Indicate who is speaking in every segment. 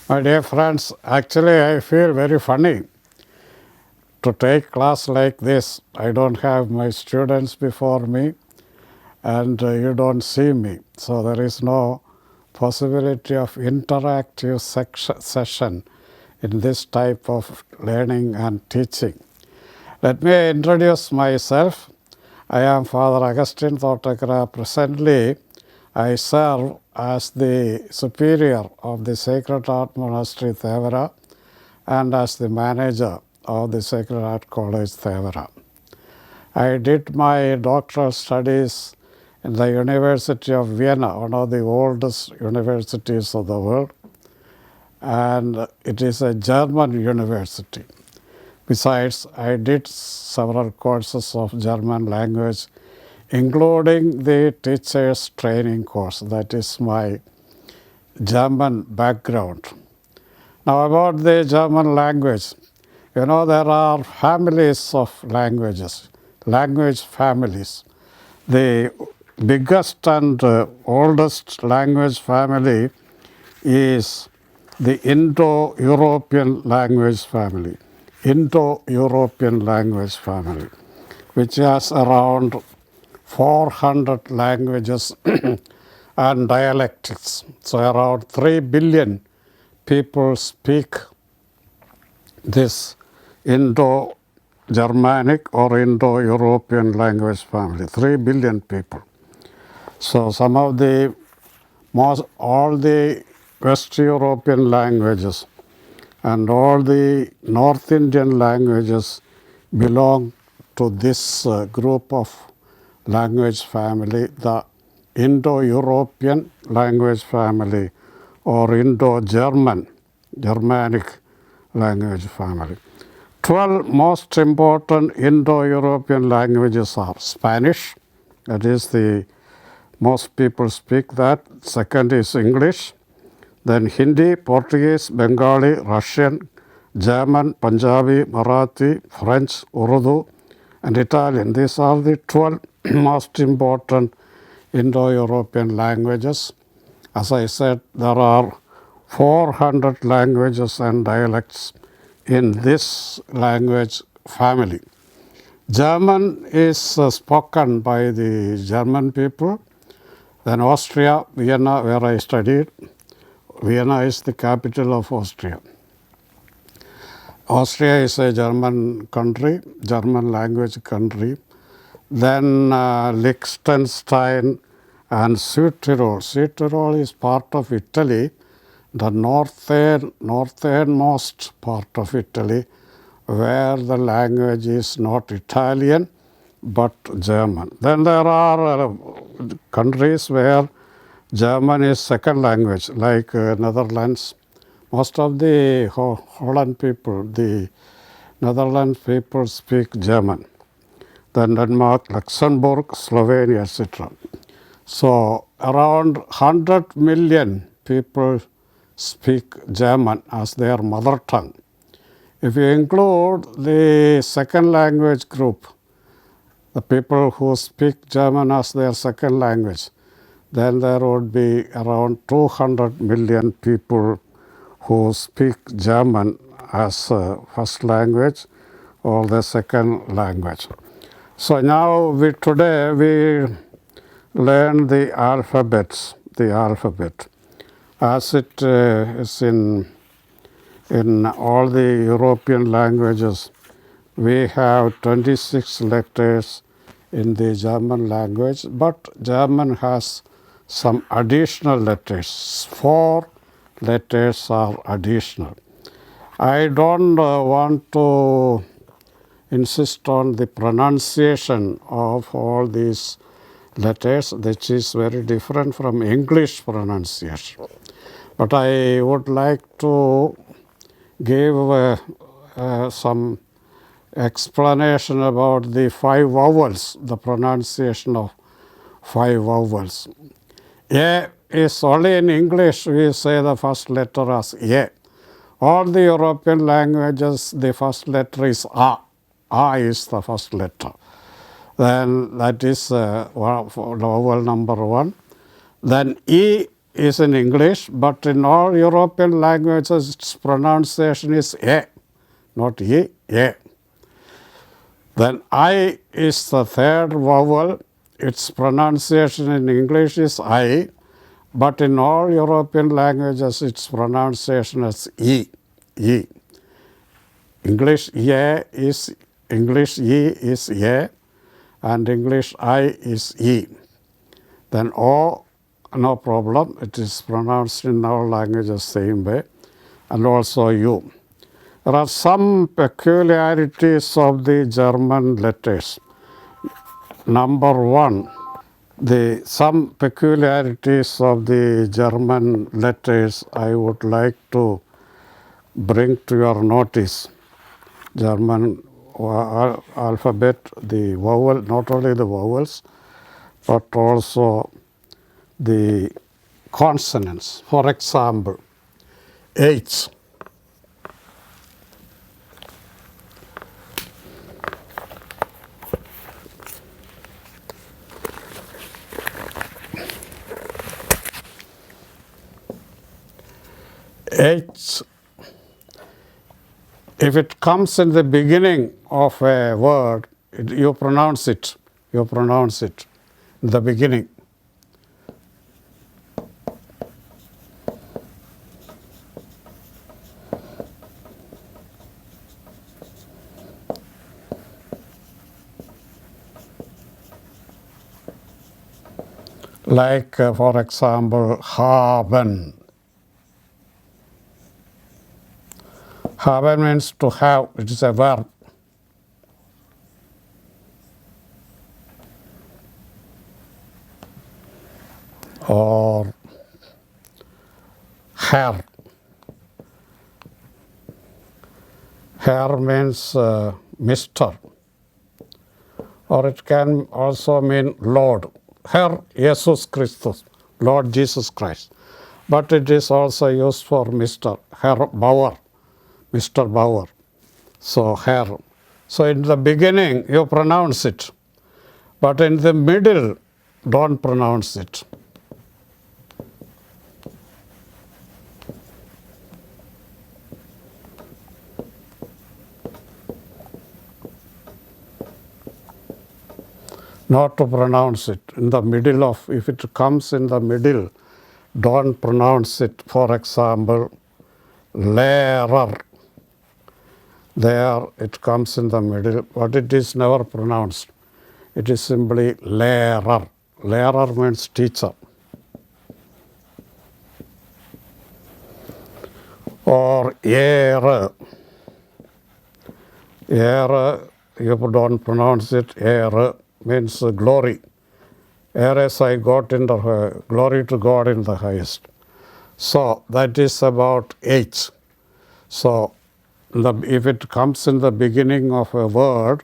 Speaker 1: My dear friends, actually I feel very funny to take class like this. I don't have my students before me and you don't see me. So there is no possibility of interactive session in this type of learning and teaching. Let me introduce myself. I am Father Augustine Thotakara. Presently, I serve as the superior of the Sacred Heart Monastery, Thevara, and as the manager of the Sacred Heart College, Thevara. I did my doctoral studies in the University of Vienna, one of the oldest universities of the world, and it is a German university. Besides, I did several courses of German language, including the teacher's training course. That is my German background. Now about the German language, there are families of languages, language families. The biggest and oldest language family is the Indo-European language family. Indo-European language family, which has around 400 languages and dialects. So around 3 billion people speak this Indo-Germanic or Indo-European language family, 3 billion people. So some of all the West European languages and all the North Indian languages belong to this group of language family, the Indo-European language family or Indo-German, Germanic language family. 12 most important Indo-European languages are Spanish, that is the most people speak that. Second is English, then Hindi, Portuguese, Bengali, Russian, German, Punjabi, Marathi, French, Urdu, and Italian. These are the 12 most important Indo-European languages. As I said, there are 400 languages and dialects in this language family. German is spoken by the German people. Then Austria, Vienna, where I studied. Vienna is the capital of Austria. Austria is a German country, German language country. Then Liechtenstein and Südtirol. Südtirol is part of Italy, the northernmost part of Italy, where the language is not Italian but German. Then there are countries where German is second language, like Netherlands. Most of the Holland people, the Netherlands people speak German. Then Denmark, Luxembourg, Slovenia, etc. So around 100 million people speak German as their mother tongue. If you include the second language group, the people who speak German as their second language, then there would be around 200 million people who speak German as first language or the second language. So now today we learn the alphabet, as it is in all the European languages. We have 26 letters in the German language, but German has some additional letters. 4 letters are additional. I don't want to insist on the pronunciation of all these letters, which is very different from English pronunciation. But I would like to give some explanation about the 5 vowels, the pronunciation of 5 vowels. A is only in English we say the first letter as A. All the European languages, the first letter is A. I is the first letter. Then that is vowel number 1. Then E is in English, but in all European languages its pronunciation is A, not E, A. Then I is the third vowel. Its pronunciation in English is I, but in all European languages its pronunciation is E, E. English E is A, and English I is E. Then O, no problem, it is pronounced in all languages same way, and also U. There are some peculiarities of the German letters. Number 1, some peculiarities of the German letters I would like to bring to your notice. German alphabet, the vowel, not only the vowels, but also the consonants. For example, H. H, if it comes in the beginning of a word, you pronounce it in the beginning. Like, for example, haben. Haben means to have, it is a verb. Or Herr. Herr means Mr. Or it can also mean Lord. Herr Jesus Christus, Lord Jesus Christ. But it is also used for Mr. Herr Bauer, Mr. Bauer. So Herr. So in the beginning you pronounce it, but in the middle don't pronounce it. Not to pronounce it in the middle of, if it comes in the middle, don't pronounce it. For example, Lehrer. There it comes in the middle, but it is never pronounced. It is simply Lehrer. Lehrer means teacher. Or Ehre. Ehre, you don't pronounce it. Ehre means glory. As I got in the glory to God in the highest. So that is about H. So if it comes in the beginning of a word,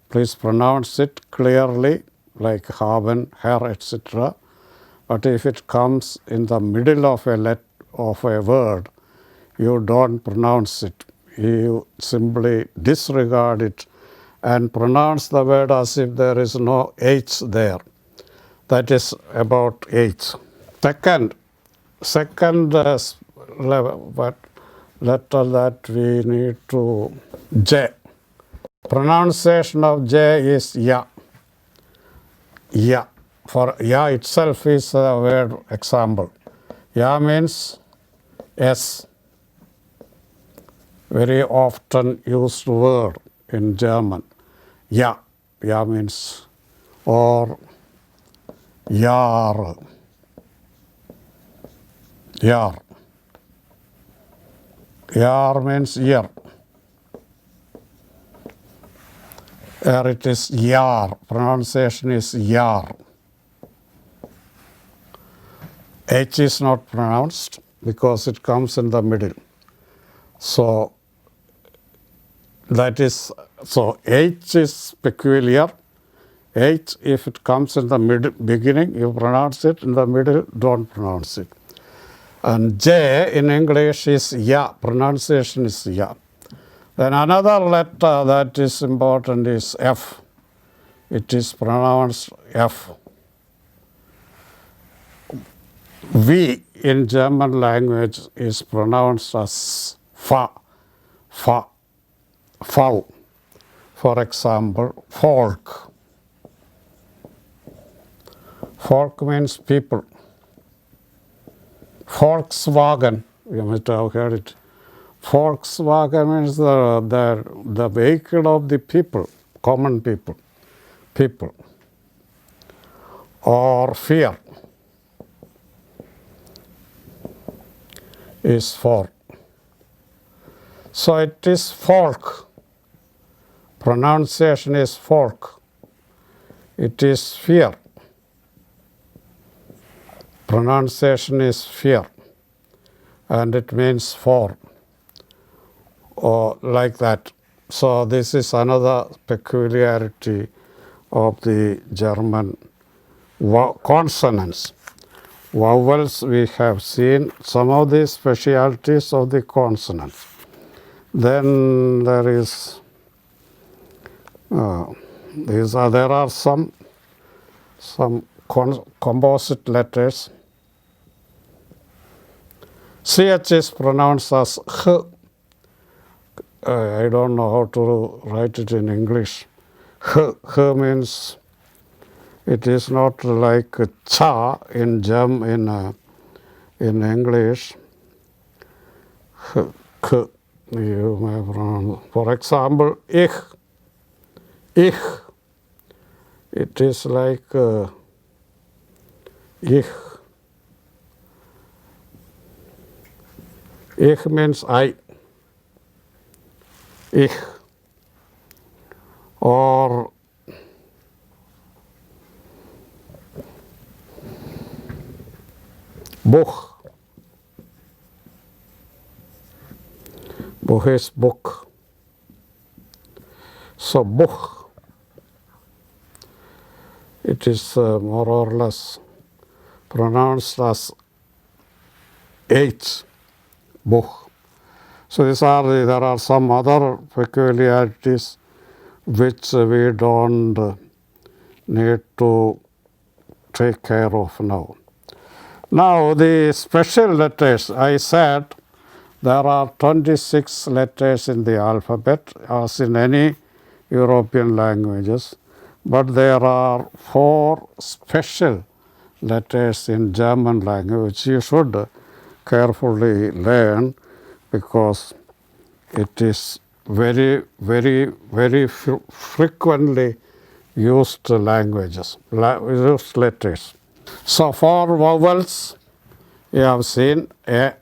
Speaker 1: please pronounce it clearly, like haben, Herr, etc. But if it comes in the middle of a word, you don't pronounce it. You simply disregard it and pronounce the word as if there is no H there. That is about H. Second letter that we need to, J. Pronunciation of J is Ya. Ya. For Ya itself is a word example. Ya means S. Very often used word in German. Ja. Ja means or Jahr. Jahr. Jahr means year. Here it is Jahr. Pronunciation is Jahr. H is not pronounced because it comes in the middle. So H is peculiar. H, if it comes in the beginning, you pronounce it. In the middle, don't pronounce it. And J in English is Ya. Pronunciation is Ya. Then another letter that is important is F. It is pronounced F. V in German language is pronounced as fa, fa, fau. For example, folk. Folk means people. Volkswagen, you must have heard it. Volkswagen means the vehicle of the people, common people, people. Or fear is for. So it is folk. Pronunciation is folk. It is fear. Pronunciation is fear. And it means for. Or like that. So this is another peculiarity of the German consonants. Vowels, we have seen some of the specialities of the consonants. Then there is there are some composite letters. CH is pronounced as H. I don't know how to write it in English. H means it is not like cha in in English. H, k, you may pronounce. For example, ich. Ich. It is like ich. Ich means I. Ich. Or Buch. Buch is book. So Buch, it is more or less pronounced as H, Buch. So there are some other peculiarities which we don't need to take care of now. Now the special letters, I said there are 26 letters in the alphabet as in any European languages, but there are 4 special letters in German language which you should carefully learn because it is very, very, very frequently used languages, used letters. So for vowels, you have seen A,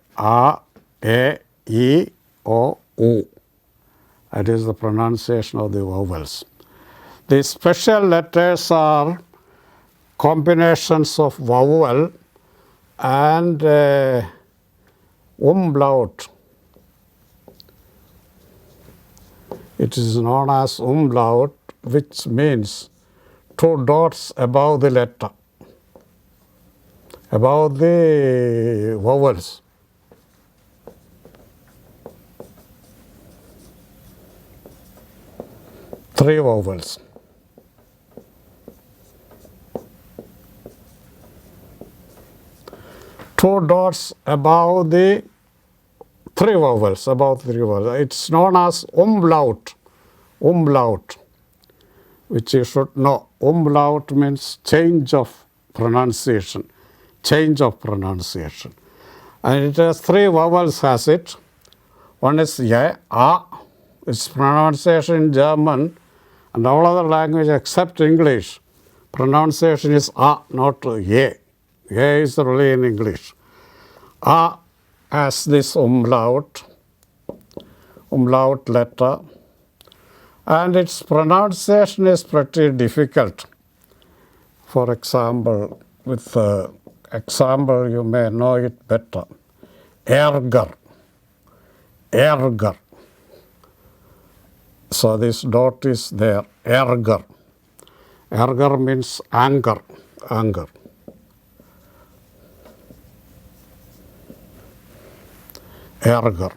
Speaker 1: E, O, U. That is the pronunciation of the vowels. The special letters are combinations of vowel and umlaut. It is known as umlaut, which means 2 dots above the letter, above the vowels. Three vowels. Two dots above the 3 vowels, above 3 vowels. It's known as umlaut, umlaut, which you should know. Umlaut means change of pronunciation, change of pronunciation. And it has 3 vowels has it. One is ye, a, its pronunciation in German and all other languages except English. Pronunciation is a, not ye. Ye is really in English. A has this umlaut letter, and its pronunciation is pretty difficult. For example, with example you may know it better. Ärger, ärger. So this dot is there, ärger. Ärger means anger, anger. Ärger.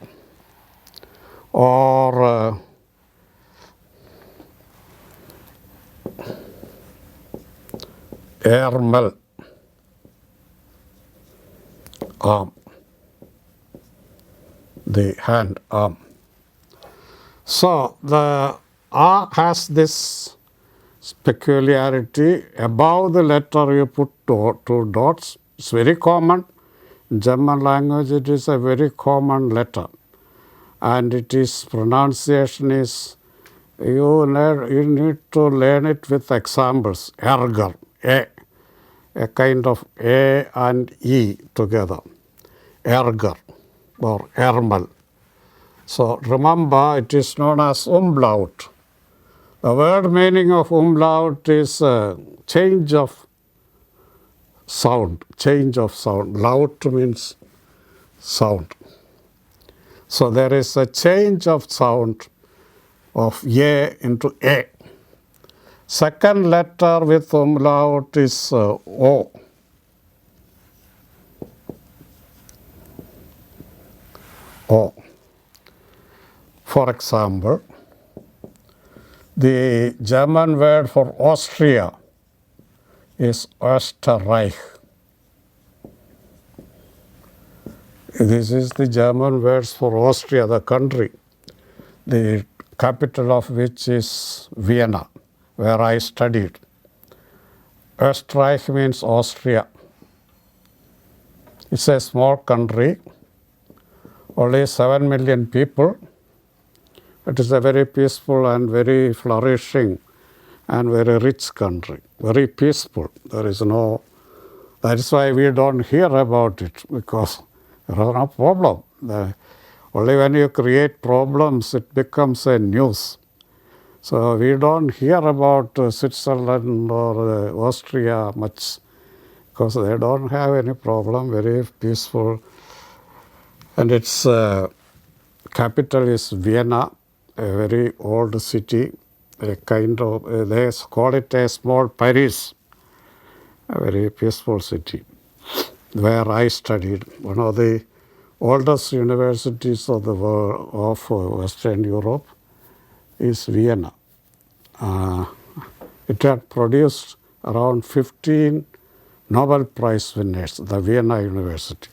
Speaker 1: or ärmel, arm, the hand, arm. So the A has this peculiarity. Above the letter you put two dots. It's very common. In German language it is a very common letter. And its pronunciation is, you need to learn it with examples. Erger, a kind of A and E together. Erger or Ermel. So remember, it is known as umlaut. The word meaning of umlaut is change of sound. Change of sound. Laut means sound. So there is a change of sound of A into A. Second letter with umlaut is O. O. For example, the German word for Austria is Österreich. This is the German words for Austria, the country, the capital of which is Vienna, where I studied. Österreich means Austria. It's a small country, only 7 million people. It is a very peaceful and very flourishing and very rich country, very peaceful. That is why we don't hear about it, because there is no problem. Only when you create problems, it becomes a news. So we don't hear about Switzerland or Austria much, because they don't have any problem, very peaceful. And its capital is Vienna, a very old city, a kind of, they call it a small Paris, a very peaceful city, where I studied. One of the oldest universities of the world, of Western Europe, is Vienna. It had produced around 15 Nobel Prize winners, the Vienna University.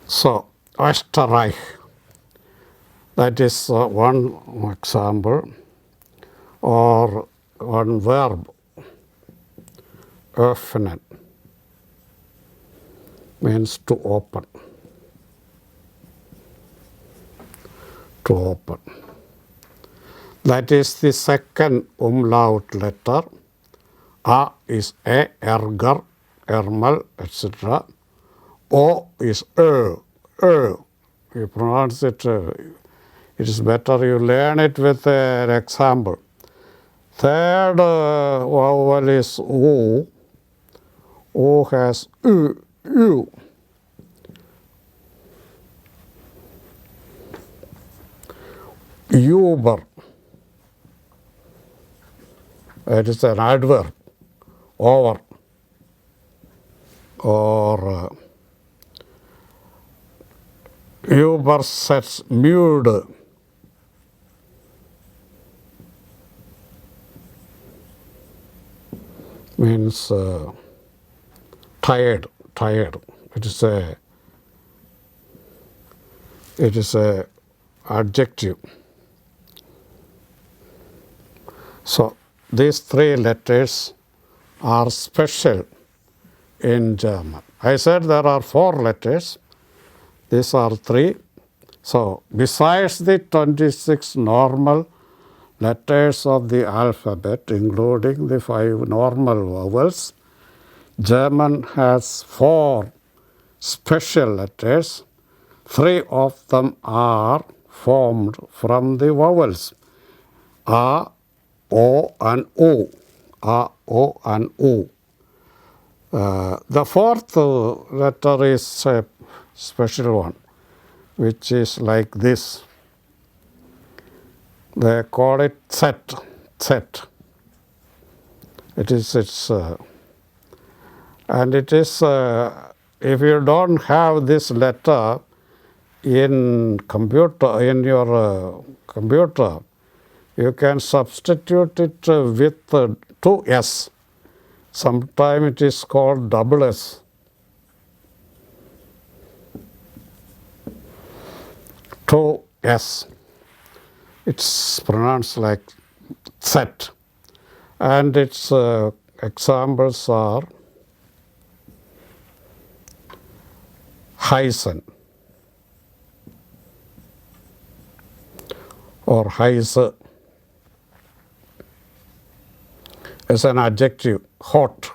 Speaker 1: So, Österreich, that is one example, or one verb, öffnen, means to open. To open. That is the second umlaut letter. A is A, erger, ermel, etc. O is You pronounce it, it is better you learn it with an example. Third vowel is O. O has U. Uber. It is an adverb. Over. Or übermüde. Means tired. It is a adjective. So these three letters are special in German. I said there are 4 letters. These are 3. So besides the 26 normal letters of the alphabet, including the 5 normal vowels, German has 4 special letters. 3 of them are formed from the vowels A, O, and U. A, O, and U. The 4th letter is a special one, which is like this. They call it Z. It is and it is, if you don't have this letter, in your computer, you can substitute it with two S. Sometimes it is called double S. Two S. It's pronounced like set. And its examples are Heisen or Heise as an adjective, hot,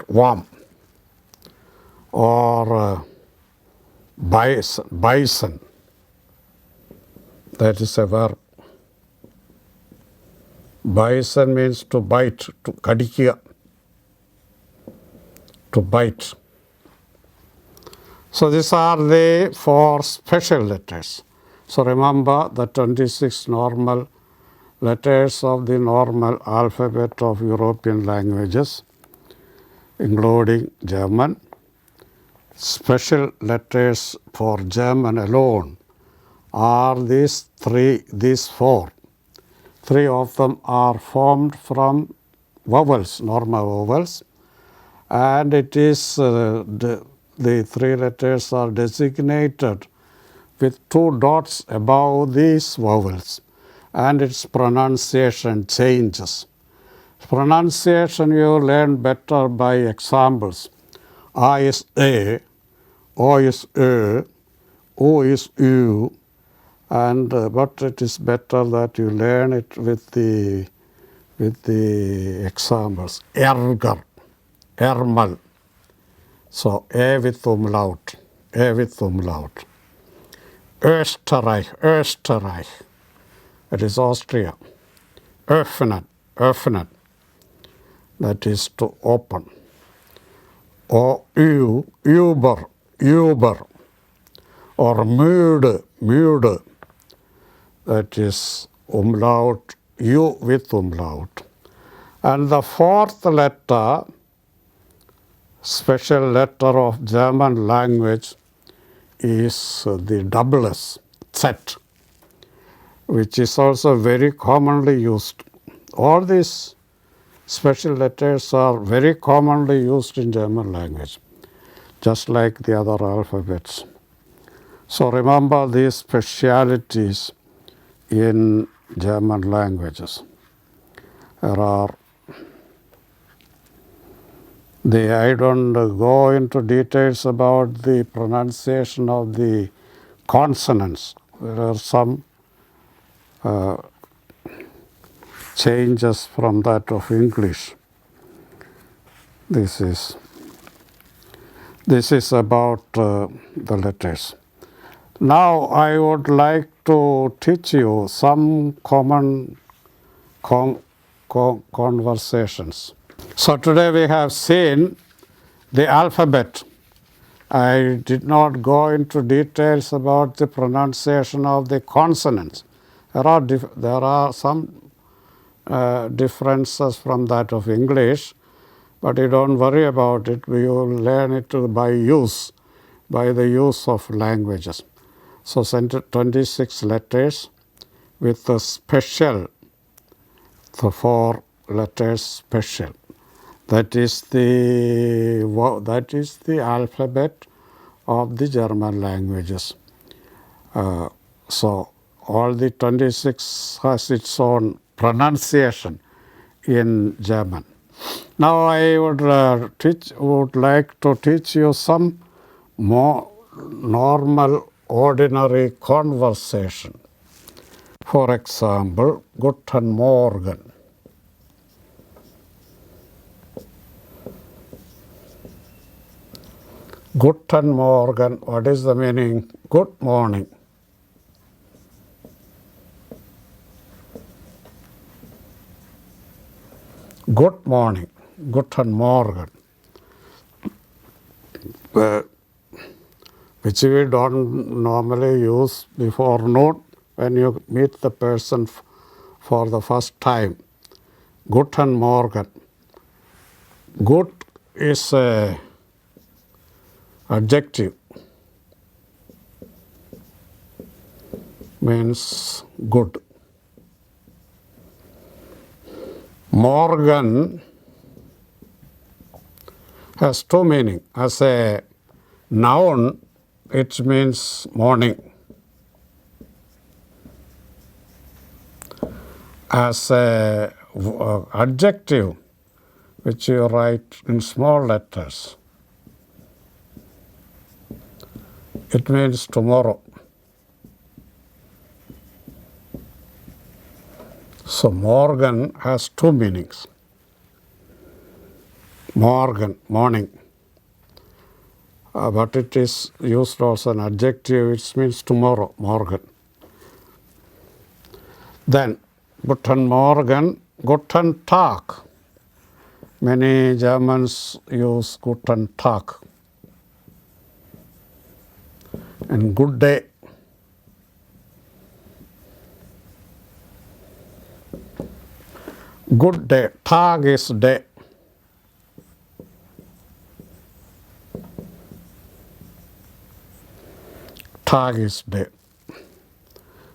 Speaker 1: warm, or bison, that is a verb. Bison means to bite, to kadikia, to bite. So these are the 4 special letters. So remember the 26 normal letters of the normal alphabet of European languages, including German. Special letters for German alone are these 4. 3 of them are formed from vowels, normal vowels, and it is the 3 letters are designated with 2 dots above these vowels, and its pronunciation changes. Pronunciation you learn better by examples. A is A, O is Ö, O is U, and but it is better that you learn it with the examples. Erger, Ermal. So A with umlaut, Österreich, that is Austria. Öffnen, that is to open. Or Uber, or müde, that is umlaut, U with umlaut. And the 4th letter, special letter of German language, is the double S, Z, which is also very commonly used. All these special letters are very commonly used in German language, just like the other alphabets. So remember these specialities in German languages. There are I don't go into details about the pronunciation of the consonants. There are some changes from that of English. This is about the letters. Now I would like to teach you some common conversations. So today we have seen the alphabet. I did not go into details about the pronunciation of the consonants. There are some differences from that of English, but you don't worry about it. We will learn it by the use of languages. So 26 letters with the special, the 4 letters special. That is the alphabet of the German languages. So all the 26 has its own pronunciation in German. Now I would like to teach you some more normal, ordinary conversation. For example, Guten Morgen. Guten Morgen, what is the meaning? Good morning. Good morning, Guten Morgen. Which we don't normally use before noon when you meet the person for the first time. Guten Morgen. Good is a Adjective means good. Morgan has two meanings. As a noun, it means morning. As a adjective, which you write in small letters, it means tomorrow. So Morgan has two meanings. Morgan, morning. But it is used also an adjective, it means tomorrow, Morgan. Then, Guten Morgen, Guten Tag. Many Germans use Guten Tag. And good day. Good day. Tag is day. Tag is day.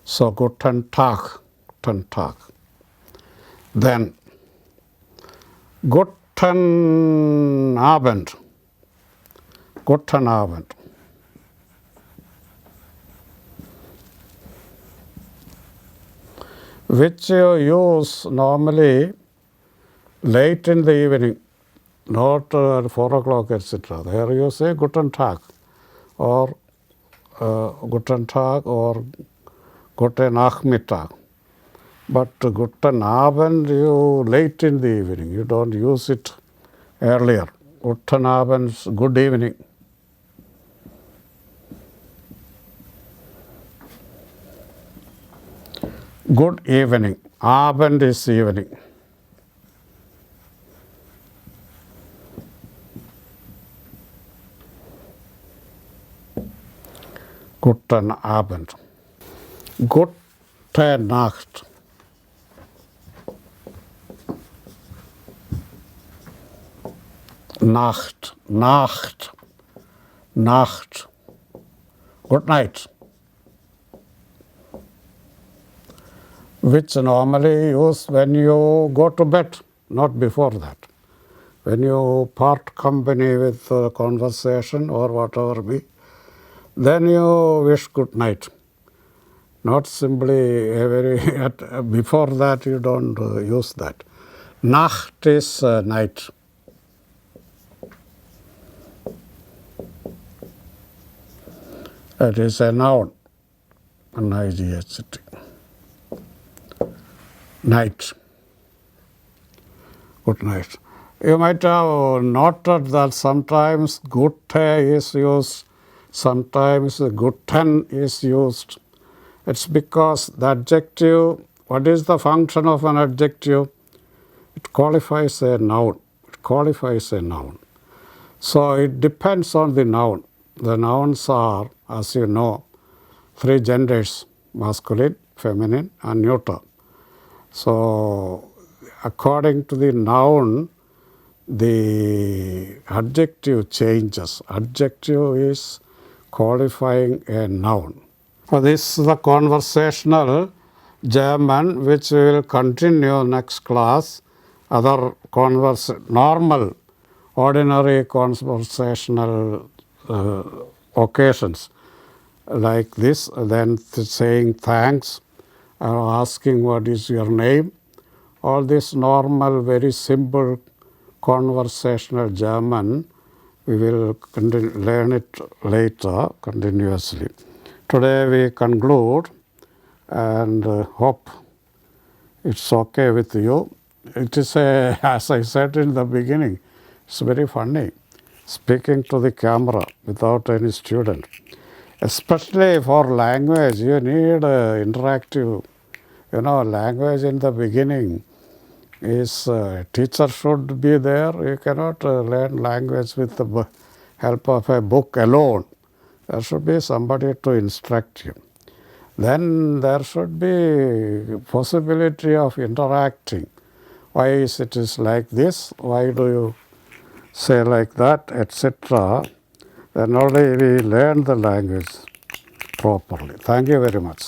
Speaker 1: So Guten Tag. Guten Tag. Then Guten Abend. Guten Abend. Which you use normally late in the evening, not 4 o'clock, etc. There you say Guten Tag or Guten Tag or Guten Nachmittag. But Guten Abend, you late in the evening. You don't use it earlier. Guten Abend, good evening. Good evening. Abend is evening. Guten Abend. Gute Nacht. Nacht, Nacht, Nacht. Good night. Which normally use when you go to bed, not before that. When you part company with conversation or whatever be, then you wish good night. Not simply before that you don't use that. Nacht is night. It is a noun, N-I-G-H-T. Night. Good night. You might have noted that sometimes gute is used, sometimes guten is used. It's because the adjective, what is the function of an adjective? It qualifies a noun. It qualifies a noun. So it depends on the noun. The nouns are, as you know, 3 genders, masculine, feminine, and neuter. So according to the noun, the adjective changes. Adjective is qualifying a noun. So this is the conversational German, which we will continue next class. Other normal, ordinary conversational occasions like this, then saying thanks, or asking what is your name. All this normal, very simple conversational German, we will learn it later continuously. Today we conclude and hope it's okay with you. It is as I said in the beginning, it's very funny speaking to the camera without any student. Especially for language, you need interactive. Language in the beginning is teacher should be there. You cannot learn language with the help of a book alone. There should be somebody to instruct you. Then there should be possibility of interacting. Why is it like this? Why do you say like that, etc. then only we learn the language properly. Thank you very much.